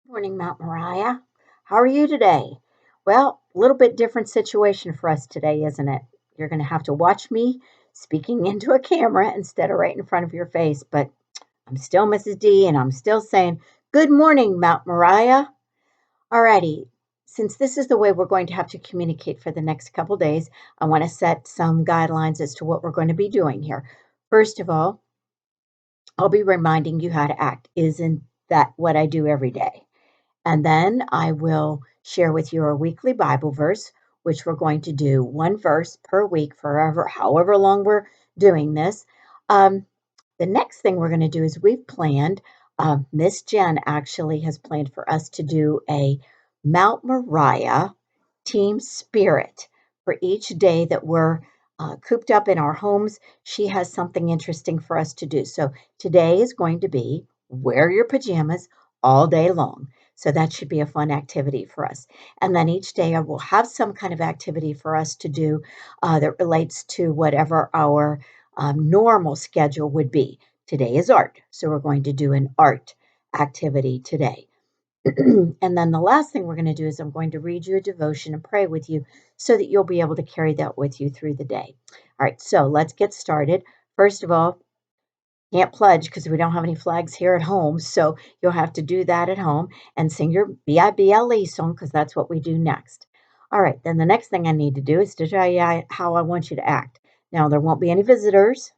Morning, Mount Moriah. How are you today? Well, a little bit different situation for us today, isn't it? You're going to have to watch me speaking into a camera instead of right in front of your face, but I'm still Mrs. D and I'm still saying, Good morning, Mount Moriah. Alrighty, since this is the way we're going to have to communicate for the next couple days, I want to set some guidelines as to what we're going to be doing here. First of all, I'll be reminding you how to act. Isn't that what I do every day? And then I will share with you a weekly Bible verse, which we're going to do one verse per week forever, however long we're doing this. Um, the next thing we're going to do is we've planned, Miss Jen actually has planned for us to do a Mount Moriah team spirit for each day that we're cooped up in our homes. She has something interesting for us to do. So today is going to be wear your pajamas all day long. So that should be a fun activity for us. And then each day I will have some kind of activity for us to do that relates to whatever our normal schedule would be. Today is art. So we're going to do an art activity today. And then the last thing we're going to do is I'm going to read you a devotion and pray with you so that you'll be able to carry that with you through the day. All right, so let's get started. First of all, can't pledge because we don't have any flags here at home. So you'll have to do that at home and sing your BIBLE song because that's what we do next. All right, then the next thing I need to do is to tell you how I want you to act. Now, there won't be any visitors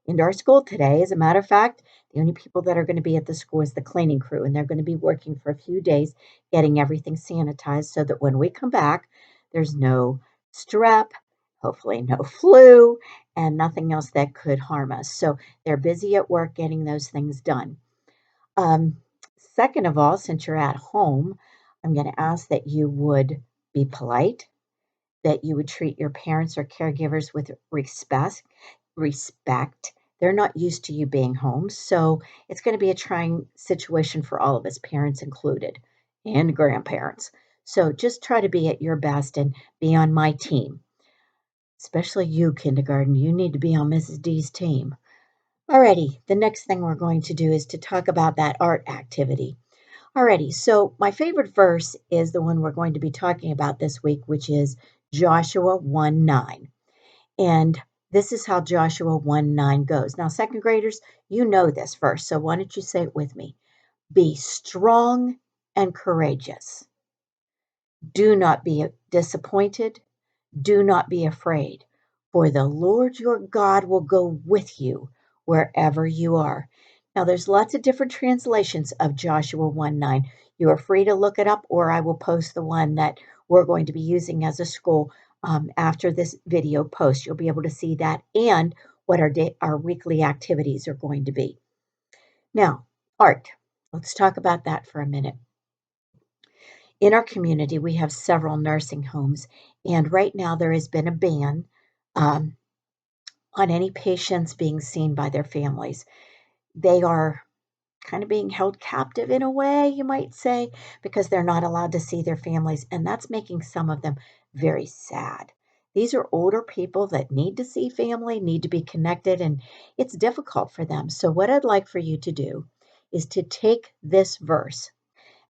into our school today. As a matter of fact, the only people that are going to be at the school is the cleaning crew, and they're going to be working for a few days getting everything sanitized so that when we come back, there's no strep, hopefully no flu, and nothing else that could harm us. So they're busy at work getting those things done. Um, Second of all, since you're at home, I'm going to ask that you would be polite, that you would treat your parents or caregivers with respect. They're not used to you being home, so it's going to be a trying situation for all of us, parents included, and grandparents. So just try to be at your best and be on my team. Especially you, kindergarten. You need to be on Mrs. D's team. Alrighty, the next thing we're going to do is to talk about that art activity. Alrighty, so my favorite verse is the one we're going to be talking about this week, which is Joshua 1:9. And this is how Joshua 1:9 goes. Now, second graders, you know this verse, so why don't you say it with me? Be strong and courageous. Do not be disappointed. Do not be afraid, for the Lord your God will go with you wherever you are. Now, there's lots of different translations of Joshua 1:9. You are free to look it up, or I will post the one that we're going to be using as a school after this video post. You'll be able to see that and what our weekly activities are going to be. Now, art. Let's talk about that for a minute. In our community, we have several nursing homes, and right now there has been a ban um, on any patients being seen by their families. They are kind of being held captive in a way, you might say, because they're not allowed to see their families, and that's making some of them very sad. These are older people that need to see family, need to be connected, and it's difficult for them. So, what I'd like for you to do is to take this verse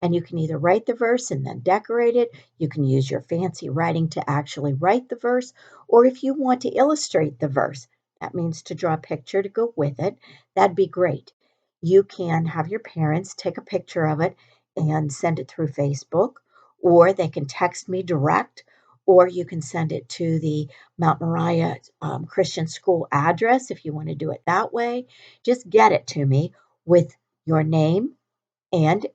and you can either write the verse and then decorate it. You can use your fancy writing to actually write the verse. Or if you want to illustrate the verse, that means to draw a picture to go with it, that'd be great. You can have your parents take a picture of it and send it through Facebook, or they can text me direct, or you can send it to the Mount Moriah Christian School address if you want to do it that way. Just get it to me with your name and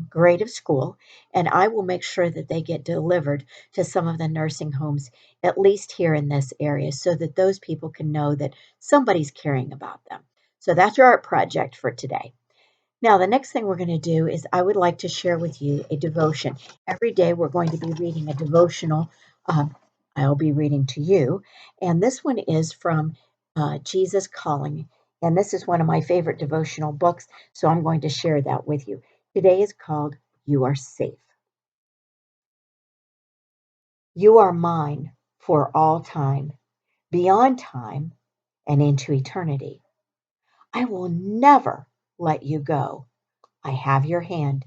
grade of school, and I will make sure that they get delivered to some of the nursing homes, at least here in this area, so that those people can know that somebody's caring about them. So that's your art project for today. Now, the next thing we're going to do is I would like to share with you a devotion. Every day we're going to be reading a devotional. I'll be reading to you. And this one is from Jesus Calling. And this is one of my favorite devotional books. So I'm going to share that with you. Today is called You Are Safe. You are mine for all time, beyond time, and into eternity. I will never let you go. I have your hand,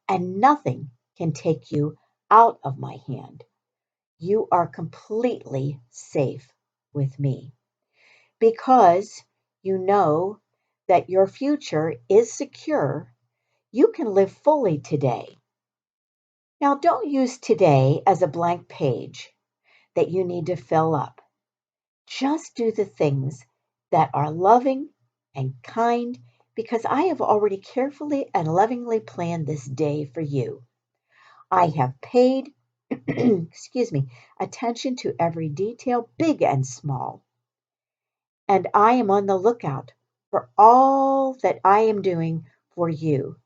and nothing can take you out of my hand. You are completely safe with me because you know that your future is secure. You can live fully today. Now, don't use today as a blank page that you need to fill up. Just do the things that are loving and kind because I have already carefully and lovingly planned this day for you. I have paid, excuse me, attention to every detail, big and small, and I am on the lookout for all that I am doing for you.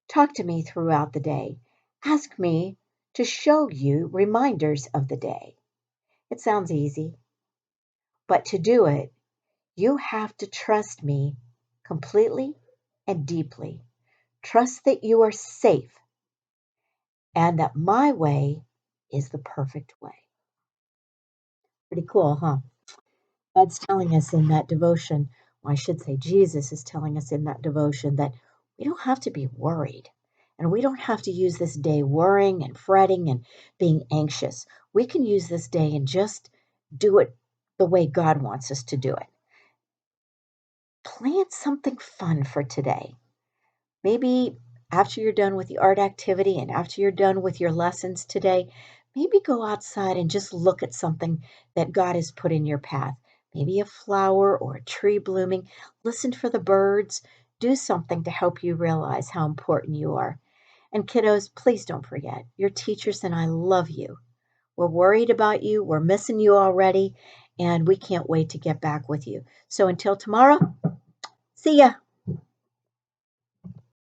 Talk to me throughout the day. Ask me to show you reminders of the day. It sounds easy, but to do it, you have to trust me completely and deeply. Trust that you are safe and that my way is the perfect way. Pretty cool, huh? God's telling us in that devotion, well, I should say, Jesus is telling us in that devotion that we don't have to be worried. And we don't have to use this day worrying and fretting and being anxious. We can use this day and just do it the way God wants us to do it. Plan something fun for today. Maybe after you're done with the art activity and after you're done with your lessons today, maybe go outside and just look at something that God has put in your path. Maybe a flower or a tree blooming. Listen for the birds. Do something to help you realize how important you are. And kiddos, please don't forget, your teachers and I love you. We're worried about you. We're missing you already. And we can't wait to get back with you. So until tomorrow, see ya.